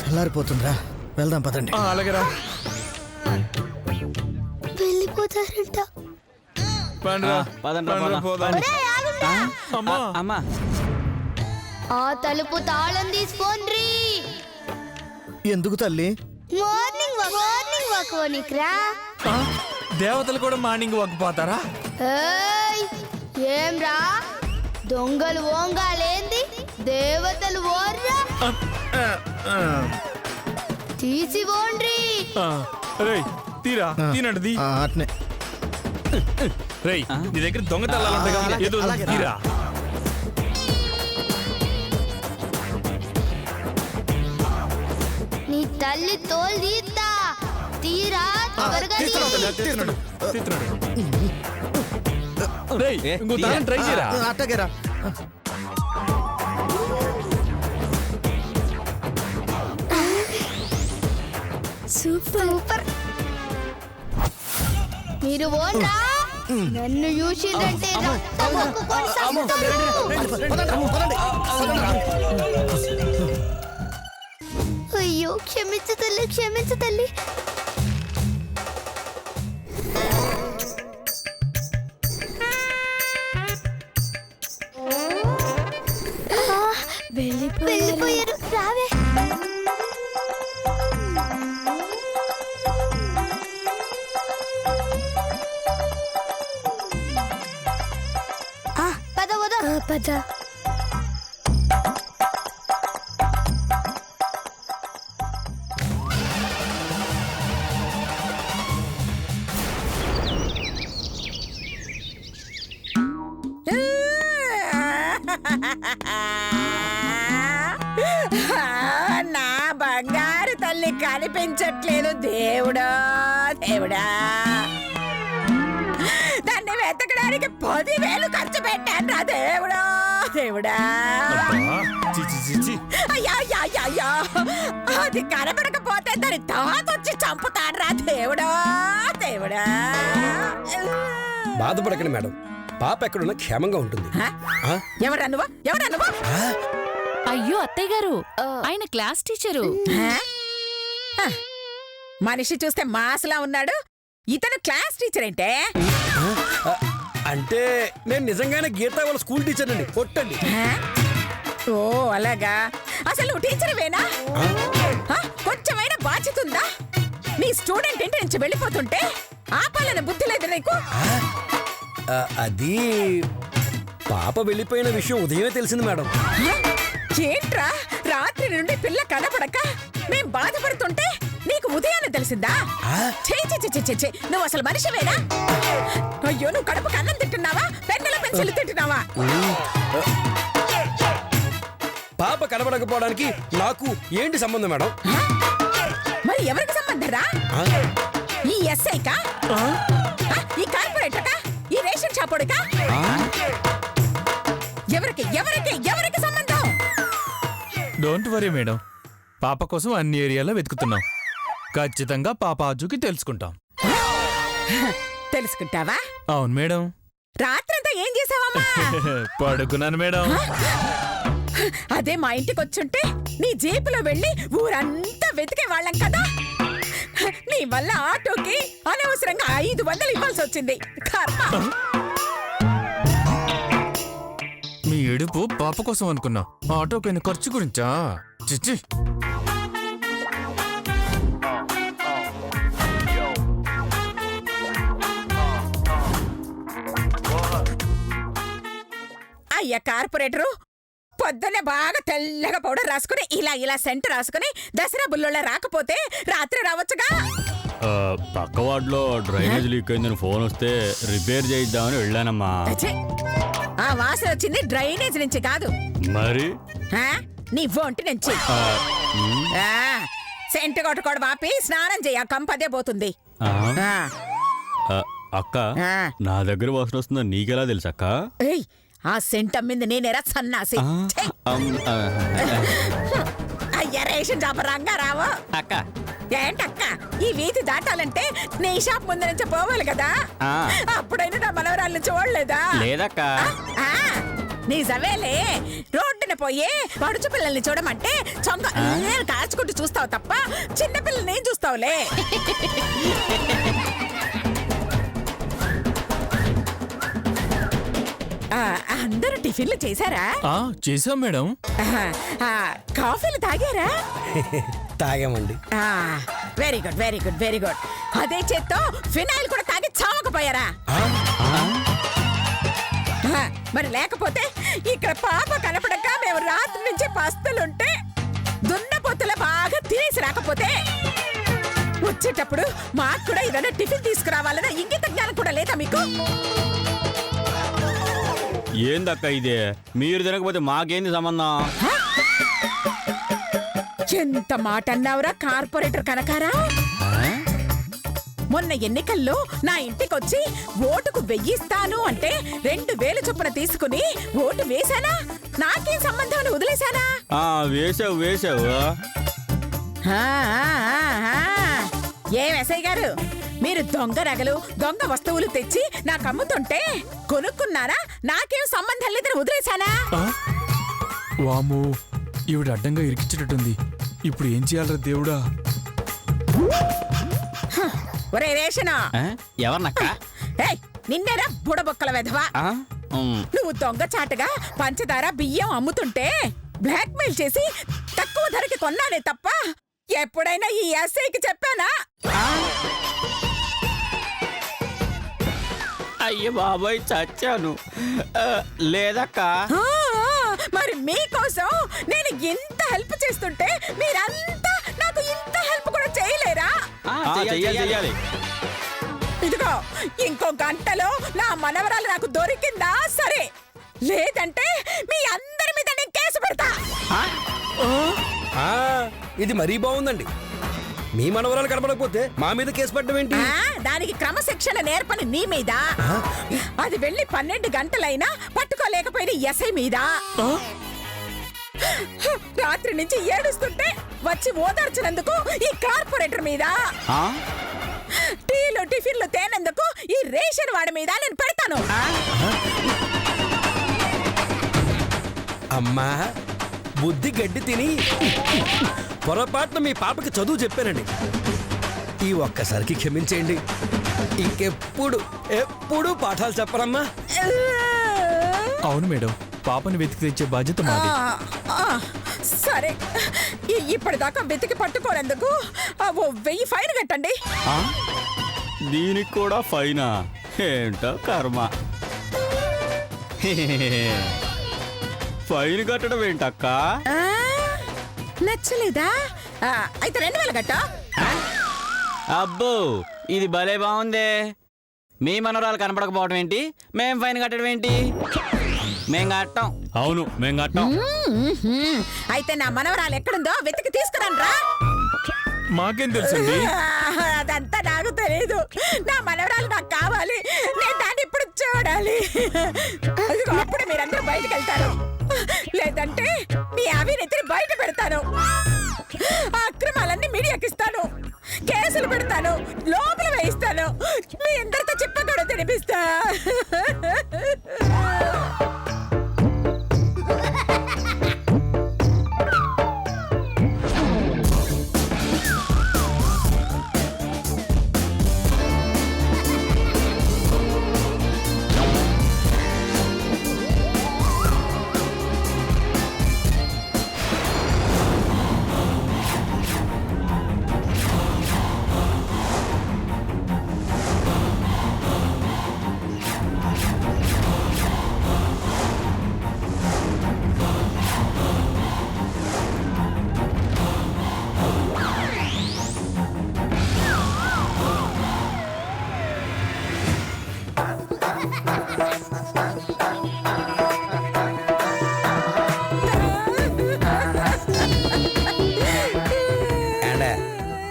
తెల్లారిపోతుందిరా, వెళ్దాం పదండి. అలాగేరా, వెళ్ళిపోతారంట. ఆ తలుపు తాళం తీసుకోండి. ఎందుకు తల్లి? మార్నింగ్ వాక్ పోనీకిరా. దేవతలు కూడా మార్నింగ్ వాక్ పోతారా? ఏం రా, దొంగలు ఓంగాలేంది, దేవతలు ఓర్రా. తీసి పోండ్రి. తీరా తినండి. అట్నే రేయ్, నీ దగ్గర దొంగ తల్లాలంటే ఏదో తీరా. నీ తల్లి తోలు తీద్దా, తీరా త్వరగా. ఇంకో తాళం ట్రై చేయరా. అట్టగేరా. సూపర్. మీరు ఓన్రా, నన్ను చూసిందంటే రక్తం ఒక్కుకొని సస్తారు. అయ్యో, క్షమించు తల్లి, క్షమించు తల్లి. వెళ్ళిపోయారు. రావే. పద. నా బంగారు తల్లి కనిపించట్లేదు. దేవుడా దేవుడా, దాన్ని వెతకడానికి 10,000 ఖర్చు పెట్టాను రా దేవుడా దేవుడా. అయ్యా, అది కనబడకపోతే దాని తాతొచ్చి చంపుతాను రా దేవుడా దేవుడా. బాధపడకండి మేడం, పాప ఎక్కడున్నా క్షేమంగా ఉంటుంది. ఎవరా నువ్వు? అయ్యో అత్తయ్య గారు, ఆయన క్లాస్ టీచరు. మనిషి చూస్తే మాస్లా ఉన్నాడు, ఇతను క్లాస్ టీచర్ ఏంటే? అంటే నేను నిజంగానే గీతా వాళ్ళ స్కూల్ టీచర్ అండి, కొట్టండి. ఓ అలాగా, అసలు నువ్వు టీచర్వేనా? కొంచెమైనా బాధ్యత ఉందా? నీ స్టూడెంట్ ఇంటి నుంచి వెళ్ళిపోతుంటే ఆపాలన్న బుద్ధి లేదు నీకు? అది పాప వెళ్ళిపోయిన విషయం ఉదయమే తెలిసింది మేడం. ఏంట్రా, రాత్రి నుండి పిల్ల కనపడక మేం బాధపడుతుంటే నీకు ఉదయాన్నే తెలిసిందా? నువ్వు అసలు మనిషివేనా? అయ్యో, నువ్వు కడుపుకి అన్నం తింటున్నావా, పెన్నుల పెన్సిల్ తింటున్నావా? పాప కనబడకపోవడానికి నాకు ఏంటి సంబంధం మేడం? మరి ఎవరికి సంబంధం రా? ఈ ఎస్ఐకా, ఈ కార్పొరేటర్కా, ఈ రేషన్ షాపోడుకా? ఎవరికి ఎవరికి ఎవరికి సంబంధం? డోంట్ వరీ మేడం, పాప కోసం అన్ని ఏరియాలో వెతుకుతున్నాం. ఖచ్చితంగా పాప ఆచూకీ తెలుసుకుంటాం. తెలుసుకుంటావా? అవును మేడం. రాత్రంతా ఏం చేసావమ్మా? పడుకున్నాను మేడం. అదే మా ఇంటికి వచ్చుంటే నీ జీపులో వెళ్ళి ఊరంతా వెతికే వాళ్ళం కదా. నీ వల్ల ఆటోకి అనవసరంగా 500 ఇవ్వాల్సి వచ్చింది. మీ ఏడుపు పాప కోసం అనుకున్నా, ఆటోకైన ఖర్చు గురించా? చిచ్చి. అయ్యా కార్పొరేటరు, పొద్దున్నే బాగా తెల్లగా పౌడర్ రాసుకుని ఇలా సెంట్ రాసుకుని దసరా బుల్లోళ్ళ రాకపోతే రాత్రి రావచ్చుగా. పక్క వార్డులో డ్రైనేజ్ లీక్ అయిందని ఫోన్ వస్తే రిపేర్ చేయిద్దామని వెళ్ళానమ్మా. ఆ వాసన వచ్చింది డ్రైనేజ్ నుంచి కాదు, మరి నీ ఒంటి నుంచి. సెంటు కొట్టుకోడు వాపి స్నానం చేయ, కంపదే పోతుంది. అక్క, నా దగ్గర వాసన వస్తుందా నీకెలా తెలుసు అక్క? ఆ సెంట్ అమ్మింది నేనేరా సన్నాసి. అయ్యా రేషన్ షాప్ రంగారావు. అక్క ఏంటక్క, ఈ వీధి దాటాలంటే నీ షాప్ ముందు నుంచి పోవాలి కదా. అప్పుడైనా నా మనవరాలను చూడలేదా? లేదక్క. నిజమేలే. రోడ్డున పోయి పడుచు పిల్లల్ని చూడమంటే చొంగ కాచుకుంటూ చూస్తావు తప్ప చిన్న పిల్లల్ని ఏం చూస్తావులే. అందరూ టిఫిన్లు చేశారా? చేసాం మేడం. కాఫీలు తాగారా? తాగామండి. Very good very good very good. అదే చేత్తో ఫినాయిల్ కూడా తాగి చావకపోయారా? మరి లేకపోతే ఇక్కడ పాప కనపడక మేము రాత్రి నుంచి పస్తులుంటే దున్నపోతుల బాగా తినేసి రాకపోతే వచ్చేటప్పుడు మాకు కూడా ఏదైనా టిఫిన్ తీసుకురావాలన్న ఇంగిత జ్ఞానం కూడా లేదా మీకు? ఏందక్క ఇదే? మీరు తినకపోతే మాకేంది సంబంధం? ఎంత మాట అన్నావురా కార్పొరేటర్ కనకారా. మొన్న ఎన్నికల్లో నా ఇంటికొచ్చి ఓటుకు 1000 ఇస్తాను అంటే 2000 చొప్పున తీసుకుని ఓటు వేశానా? నాకేం సంబంధం అని వదిలేశానా? వేసావు వేసావు. ఏ ఎస్ఐ గారు, మీరు దొంగ నగలు దొంగ వస్తువులు తెచ్చి నాకు అమ్ముతుంటే కొనుక్కున్నారా? నాకేం సంబంధం లేదని వదిలేశానా? వాము, ఈవిడ అడ్డంగా ఇరికించేటట్టుంది. ఇప్పుడు ఏం చేయాలరా దేవుడా? ఒరే రేషనా, ఎవరినక్క? నిన్నేరా బుడబొక్కల వెధవా. నువ్వు దొంగచాటుగా పంచదార బియ్యం అమ్ముతుంటే బ్లాక్ మెయిల్ చేసి తక్కువ ధరకి కొన్నానే తప్ప ఎప్పుడైనా ఈ ఎస్ఐకి చెప్పానా? అయ్యో బాబాయ్ చచ్చాను. లేదక్క. మరి మీకోసం నేను ఇంత హెల్ప్ చేస్తుంటే మీరంతా నాకు ఇంత హెల్ప్ కూడా చేయలేరా? చెయ్యాలి. ఇదిగో ఇంకో గంటలో నా మనవరాలు నాకు దొరికిందా సరే, లేదంటే మీ అందరి మీద నేను కేసు పెడతా. ఇది మరీ బాగుందండి. మీ మనవరాలు కనపడకపోతే మా మీద కేసు పెట్టడం ఏంటి? దానికి క్రమశిక్షణ నేర్పని నీ మీద, అది వెళ్ళి 12 గంటలైనా పట్టుకోలేకపోయిన ఎస్ఐ మీద, రాత్రి నుంచి ఏడుస్తుంటే వచ్చి ఓదార్చినందుకు ఈ కార్పొరేటర్ మీద, టీలు టిఫిన్లు తేనందుకు ఈ రేషన్ వాడి మీద నేను పెడతాను. అమ్మా, బుద్ధి గడ్డి తిని పొరపాటున మీ పాపకి చదువు చెప్పానండి. ఈ ఒక్కసారికి క్షమించేయండి. ఎప్పుడు పాఠాలు చెప్పరమ్మా. అవును మేడం, పాపని వెతికి తెచ్చే బాధ్యత మాది. సరే, ఇప్పటిదాకా వెతికి పట్టుకోనందుకు 1000 ఫైన్ కట్టండి. దీనికి కూడా ఫైనా? ఏంటో కర్మ. ఫైన్ కట్టడం ఏంటక్క? నచ్చలేదా? అయితే 2000 కట్ట. అబ్బో, ఇది భలే బాగుందే. మీ మనవరాలు కనపడకపోవడం ఏంటి, మేం ఫైన్ కట్టడం ఏంటి? మేం కట్టాం. అవును, మేం కట్టాం. అయితే నా మనవరాలు ఎక్కడుందో వెతికి తీసుకురాను రా. మాకేం తెలుసండి? అదంతా నాకు తెలియదు. నా మనవరాలు నాకు కావాలి. నేను దాన్ని ఇప్పుడు చూడాలి. అప్పుడు మీరందరూ బయటకు వెళ్తారు, లేదంటే మీ అవినీతిని బయట పెడతాను. అక్రమాలన్నీ మీడియాకి ఇస్తాను, కేసులు పెడతాను, లోపల వేయిస్తాను, మీ అందరితో చెప్పకూడదు తినిపిస్తా.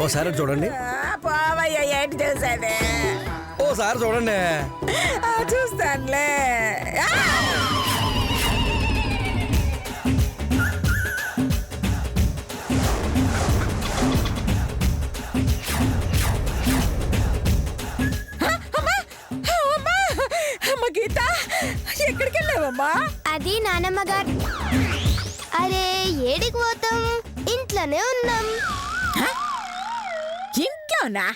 ఓసారి చూడండి. పోవయ్యా, ఏంటి చూసానే? ఓసారి చూడండి. చూస్తానులే. అమ్మ గీత, ఎక్కడికి వెళ్ళావు? తెచ్చావమ్మా? అది నానమ్మ గారు. అరే ఏడికి పోతాం, ఇంట్లోనే ఉన్నాం. ఇంట్లోనా?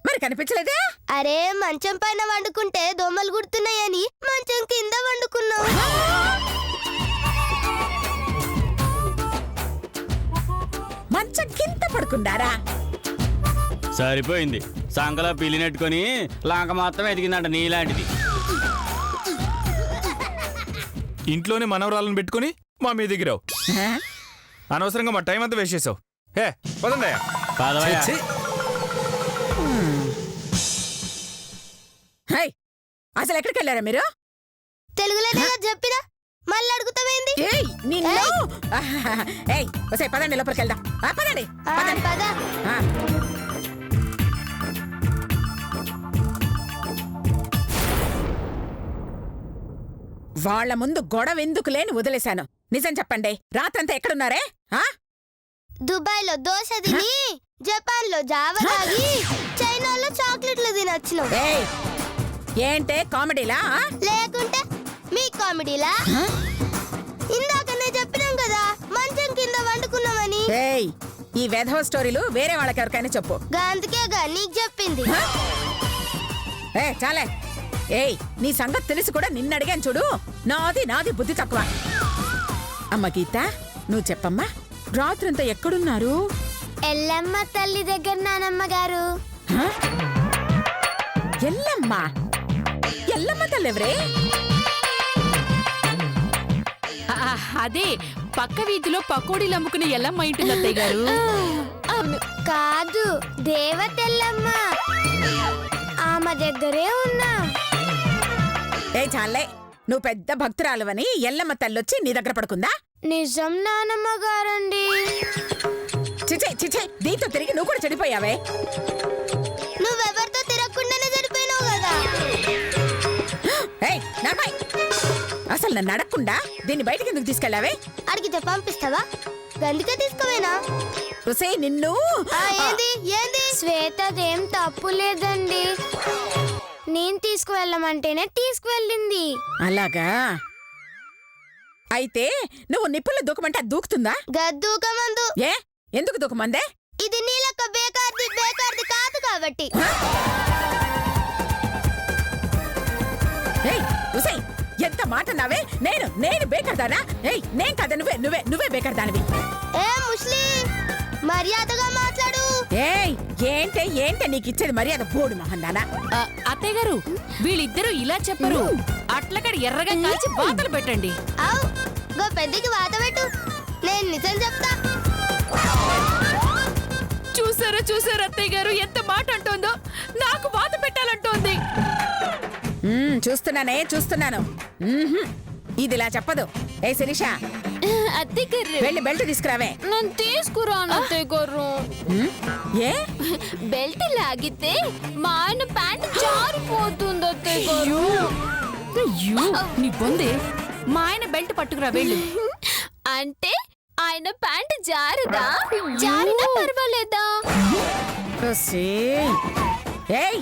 మరి కనిపించలేదే? అరే మంచం పైన వండుకుంటే దోమలు గుర్తున్నాయని మంచం కింద వండుకున్నాం. మంచం కింద పడుకున్నారా? సరిపోయింది. సంకలో పిల్లి నెట్టుకొని లాంక మొత్తం ఎదిగిందంట నీలాంటిది. ఇంట్లోనే మనవరాలను పెట్టుకుని మా మీద దిగిరావు. ఆ? అనవసరంగా మా టైం అంతా వేస్ట్ చేసావు. హే పదండయ్యా. కాదవయ్యా. ఛీ, హై, అసలు ఎక్కడికి వెళ్ళారా మీరు? తెలుగులోనే కదా చెప్పినా, మళ్ళీ అడుగుతావేంది? ఏయ్ నిన్ను! ఏయ్ ఒసేయ్ పదండి, లోపలికి వెళ్దాం. పదండి పదండి. పద. ఆ. వాళ్ళ ముందు గొడవ ఎందుకు లేని వదిలేశాను. నిజం చెప్పండి, రాత్రంతా ఎక్కడున్నారే? ఆ? దుబాయ్ లో దోశ తిని, జపాన్ లో జావా తాగి, చైనాలో చాక్లెట్లు తినొచ్చినాం. ఏయ్ ఏంటే కామెడీలా? ఆ? లేకుంటే మీ కామెడీలా? ఇందాకనే చెప్పినాం కదా మంచం కింద వండుకున్నామని. ఏయ్ ఈ వెధవ స్టోరీలు వేరే వాళ్ళకి ఎవరికైనా చెప్పు. అందుకేగా నీకు చెప్పింది. చాలే. ఏయ్ నీ సంగతి తెలిసి కూడా నిన్ను అడిగాను చూడు. నాది బుద్ధి తక్కువ. అమ్మ గీత, నువ్వు చెప్పమ్మా, రాత్రంతా ఎక్కడున్నారు? ఎల్లమ్మ తల్లి దగ్గర నానమ్మ గారు. హ? ఎల్లమ్మ? ఎల్లమ్మ తల్లెవరే? అదే పక్క వీధిలో పకోడీలు అమ్ముకునే ఎల్లమ్మ ఇంటుంది అత్తయ్య గారు. కాదు, దేవతెల్లమ్మ. ఆమె దగ్గరే ఉన్నా. చాలే, నువ్వు పెద్ద భక్తురాలువని ఎల్లమ్మ తల్లొచ్చి నీ దగ్గర పడుకుందా? నిజం నానమ్మ గారండి. చిచే దీంతో తిరిగి నువ్వు కూడా చెడిపోయావే. నువ్వెవరితో తిరగకుండానే చనిపోయినావు కదా. ఏయ్ నార్మల్, అసలు నన్ను అడగకుండా దీన్ని బయటికి ఎందుకు తీసుకెళ్ళావే? అడిగితే పంపిస్తావా? గందుకే తీసుకోవేనా? రుసే నిన్ను. ఏంది ఏంది? శ్వేతదేం తప్పు లేదండి, నేను తీసుకువెళ్ళమంటేనే తీసుకువెళ్ళింది. అలాగా? అయితే నువ్వు నిప్పుల్లో దూకమంటే అది దూకుతుందా? గద్దూకమందు. ఏ ఎందుకు దూకమందే? ఇది నీలక్క బేకార్ది కాదు కాబట్టి. ఏయ్ ఉసై, ఎంత మాట నావే? నేను బేకర్దానా? ఏయ్ నేను కాదా, నువ్వే బేకర్దానివి. ఏ ముస్లి, మర్యాదగా మాట్లాడు. ఏయ్ ఏంటే నీకు ఇచ్చేది మర్యాద? బోడు మహందానా. అత్తయ్య గారు, వీళ్ళిద్దరూ ఇలా చెప్పరు. అట్లకడ ఎర్రగా కాల్చి బాతలు పెట్టండి. అవు గో పెద్దకి వాత పెట్టు, నేను నిజం చెప్తా. చూసారా అత్తయ్య గారు ఎంత మాట అంటోందో? నాకు వాత పెట్టాలంటోంది. చూస్తున్నాను. ఇదిలా చెప్పదు. ఏ శిరీష, అత్తయ్య గారు, వెళ్ళి బెల్ట్ తీసుకురావే. నేను తీసుకురాను అత్తయ్య గారు. ఏ బెల్ట్ లాగితే మా ఆయన ప్యాంట్ జారిపోతుంది అత్తయ్య గారు. నీ బొందే, మా ఆయన బెల్ట్ పట్టుకురా వెళ్ళు. అంటే ఆయన ప్యాంట్ జారదా? జారినా పర్వాలేదా? ఏయ్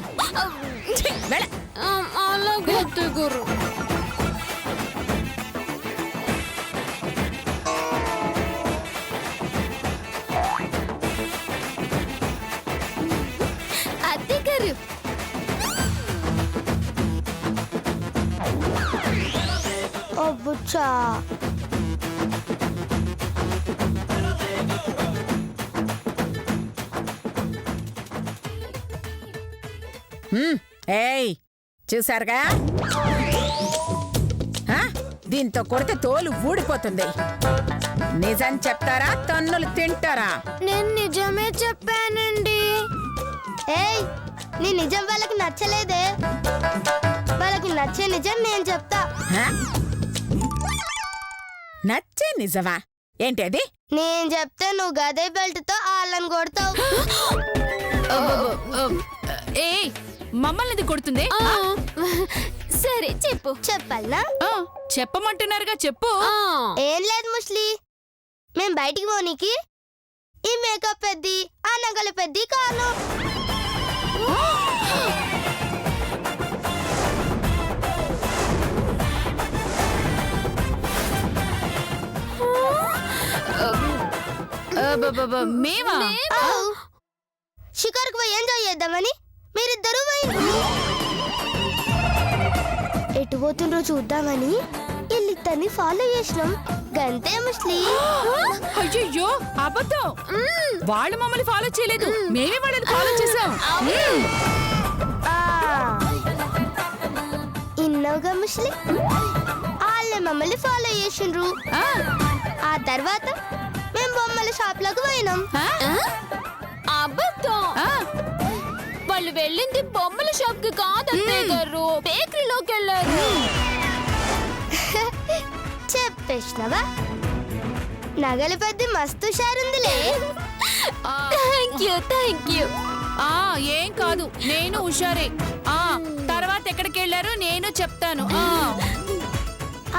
ఛీ, వెళ్ళ. అలాగే అత్తయ్య గారు. అత్తయ్య గారు, ఓ బుచ్చా. ఏయ్ చూసారుగా, దీంతో కొడితే తోలు ఊడిపోతుంది. నిజం చెప్తారా, తన్నులు తింటారా? నేను నిజమే చెప్పానండి. ఏయ్ నీ నిజం వాళ్ళకి నచ్చలేదే. వాళ్ళకి నచ్చే నిజం నేను చెప్తా. నచ్చే నిజమా? ఏంటి అది? నేను చెప్తే నువ్వు గదే బెల్ట్ తో వాళ్ళని కొడతావు. ఏ మమ్మల్ని కొడుతుంది? సరే చెప్పు. చెప్పాలనా? చెప్పమంటున్నారుగా, చెప్పు. ఏం లేదు ముస్లి, మేం బయటికి పోనీకి ఈ మేకప్ పెద్ది, ఆ నగల పెద్ది కాను. మేమా షికారుకు పోయి ఎంజాయ్ చేద్దామని మీరిద్దరూ పోయిండ్రు. ఎటు పోతుండ్రో చూద్దామని వీళ్ళిద్దరిని ఫాలో చేసినాం. గంతే ముస్లి. అయ్యో అబద్ధం. వాళ్ళు మమ్మల్ని ఫాలో చేయలేదు, మేమే వాళ్ళని ఫాలో చేసాం. ఇన్నోగా ముస్లి, వాళ్ళే మమ్మల్ని ఫాలో చేసిండ్రు. ఆ తర్వాత మేము బొమ్మల షాప్ లకు పోయినాం. అబద్ధం. వాళ్ళు వెళ్ళింది బొమ్మల షాప్ కి కాదన్నయ్య గారు, బేకరీలోకి వెళ్ళారు. చెప్పేసినవా? నగల పెద్ద మస్తు షారుందిలే. Thank you. ఏం కాదు, నేను హుషారే. తర్వాత ఎక్కడికి వెళ్ళారు నేను చెప్తాను.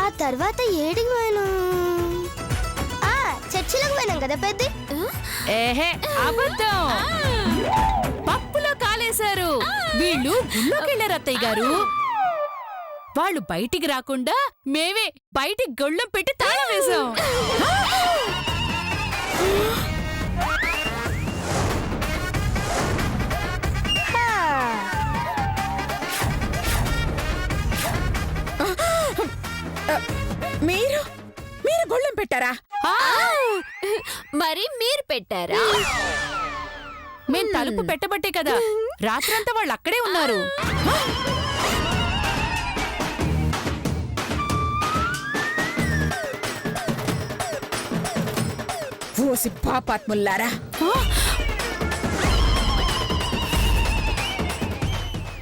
ఆ తర్వాత ఏడికి పోయాను? చర్చిలోకి పోయినాం కదా పెద్ద. ఏహే అబద్ధం. పప్పులో కాలేశారు. వీళ్ళు గుళ్ళోకి వెళ్ళారు అత్తయ్య గారు. వాళ్ళు బయటికి రాకుండా మేమే బయటికి గొళ్ళెం పెట్టి తాళం వేశాం. మీరు మీరు గొళ్ళెం పెట్టారా? మరి మీరు పెట్టారా? మేం తలుపు పెట్టబట్టే కదా రాత్రంతా వాళ్ళు అక్కడే ఉన్నారు. ఓసి పాపాత్ముల్లారా!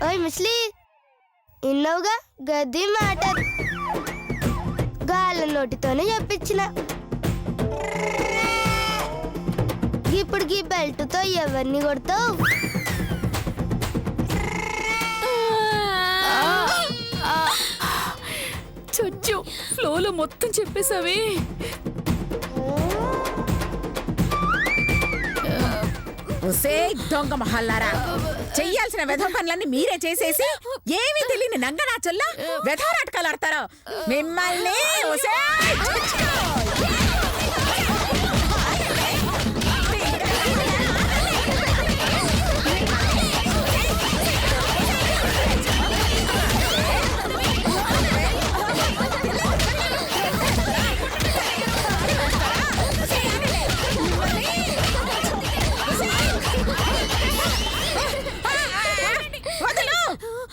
ఓయ్ ముస్లి, ఇన్నోగా గది మాట గాల నోటితోనే చెప్పించిన. ఇప్పుడు ఈ బెల్ట్తో ఎవరిని కొడతావు? చచ్చు ఫ్లోలో మొత్తం చెప్పేసావే. ఒసే దొంగ మహల్లారా! చెయ్యాల్సిన వెధవ పనులన్నీ మీరే చేసేసి ఏమీ తెలియని నంగనాచుల్లా వెధవ నాటకాలు ఆడతారు. మిమ్మల్ని ఒసే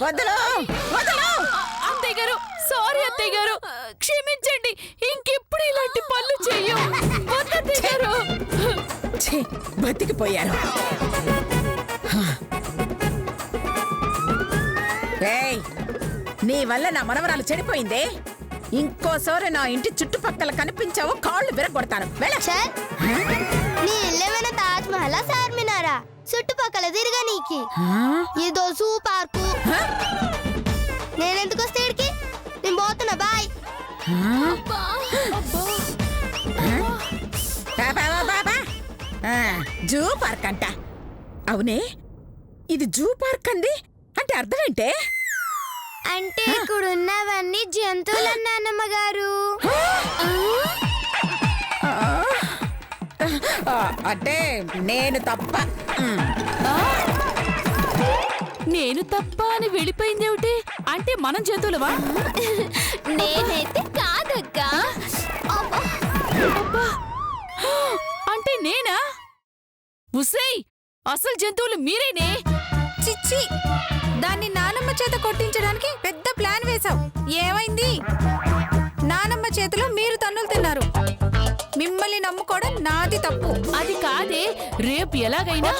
వదలు వదలు! అత్తయ్య గారు, సారీ అత్తయ్య గారు, క్షమించండి. ఇంకెప్పుడు ఇలాంటి పనులు చెయ్యం. అత్తయ్య గారు బతికిపోయారు. ఏయ్, నీ వల్ల నా మనవరాలు చెడిపోయిందే. ఇంకోసారి నా ఇంటి చుట్టుపక్కల కనిపించావో కాళ్ళు విరగొడతాను. సార్, నీ ఇల్లేమైనా తాజ్ మహల్ చార్మినారా? చుట్టుపక్కల తిరిగా నీకి ఇదో జూ పార్కు. నేనెందుకు వస్తే ఇడికి? నేను పోతున్నా, బాయ్. జూ పార్క్ అంట. అవునే, ఇది జూ పార్క్ అంది అంటే అర్థం ఏంటే? అంటే ఇక్కడ ఉన్నవన్నీ జంతువులు నాన్నమ్మ గారు. అంటే నేను తప్ప. నేను తప్ప అని వెళ్ళిపోయిందేమిటి? అంటే మనం జంతువులవా? నేనైతే కాదక్కా. అంటే నేనా? ఉసేయ్, అసలు జంతువులు మీరేనే. చిచ్చి, దాన్ని నానమ్మ చేత కొట్టించడానికి పెద్ద ప్లాన్ వేశావు. ఏమైంది? నానమ్మ చేతిలో మీరు తన్నులు తిన్నారు. మిమ్మల్ని నమ్ముకోవడం నాది తప్పు. అది కాదే, రేపు ఎలాగైనా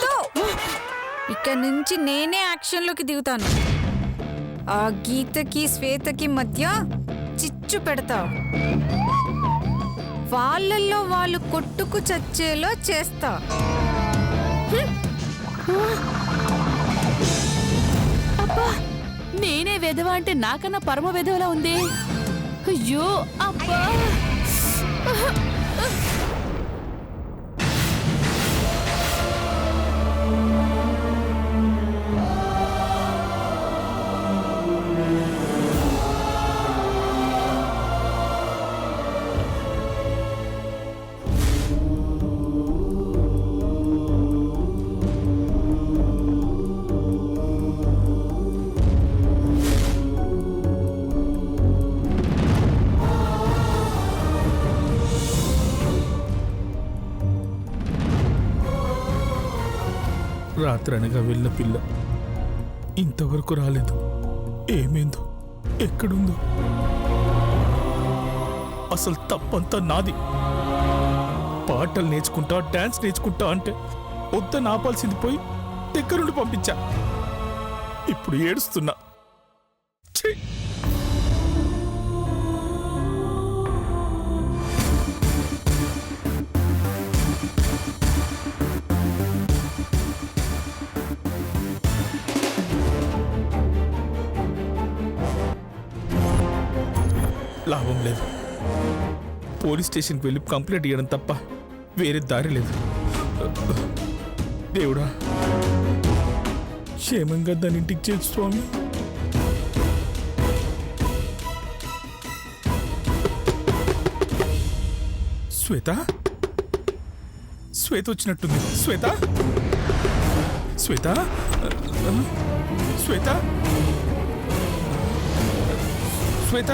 ఇక్కడ నుంచి నేనే యాక్షన్లోకి దిగుతాను. ఆ గీతకి శ్వేతకి మధ్య చిచ్చు పెడతావు. వాళ్ళల్లో వాళ్ళు కొట్టుకు చచ్చేలో చేస్తా. అబ్బా, నేనే వెధవ అంటే నాకన్నా పరమ వెధవలా ఉంది. అయ్యో అబ్బా! రాత్రి అనగా వెళ్ళ పిల్ల ఇంతవరకు రాలేదు. ఏమైందో, ఎక్కడుందో? అసలు తప్పంతా నాది. పాటలు నేర్చుకుంటా, డాన్స్ నేర్చుకుంటా అంటే వద్దని ఆపాల్సింది పోయి దగ్గరుండి పంపించా. ఇప్పుడు ఏడుస్తున్నా. ఛీ! లాభం లేదు. పోలీస్ స్టేషన్కి వెళ్ళి కంప్లైంట్ ఇవ్వడం తప్ప వేరే దారి లేదు. దేవుడా, క్షేమంగా దాని ఇంటికి చేర్చు స్వామి. శ్వేత, శ్వేత వచ్చినట్టుంది. శ్వేత, శ్వేత, శ్వేత, శ్వేత.